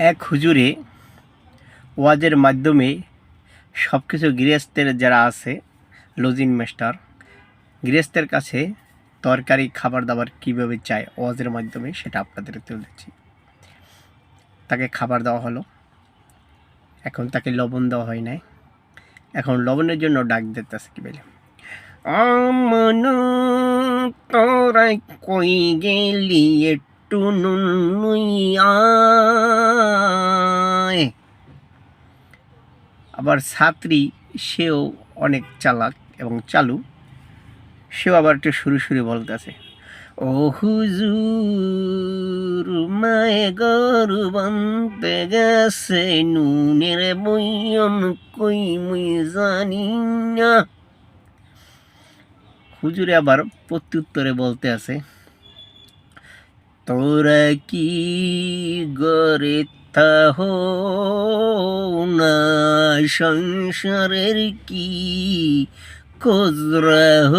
এক হুজুরে ওয়াজের মাধ্যমে সব কিছু গৃহস্থের যারা আছে লজিং মাস্টার গৃহস্থের কাছে তরকারি খাবার দাবার কীভাবে চায় ওয়াজের মাধ্যমে সেটা আপনাদের তুলে দিচ্ছি। তাকে খাবার দেওয়া হলো, এখন তাকে লবণ দেওয়া হয় নাই, এখন লবণের জন্য ডাক দিতেছে কি বলে, আমন তোরা কই গেলি একটু নুন আয়। আবার ছাত্রী সেও অনেক চালাক এবং চালু, সেও আবার একটু সুরে বলতেছে, ও হুজুর মায়ে গরু বানতে গেছে, নুনের বইয়ন কই মুই জানি না। হুজুরে আবার প্রত্যুত্তরে বলতে আছে, তোরা কি গরে তাহ না, সংসারের কি খোঁজ রাহ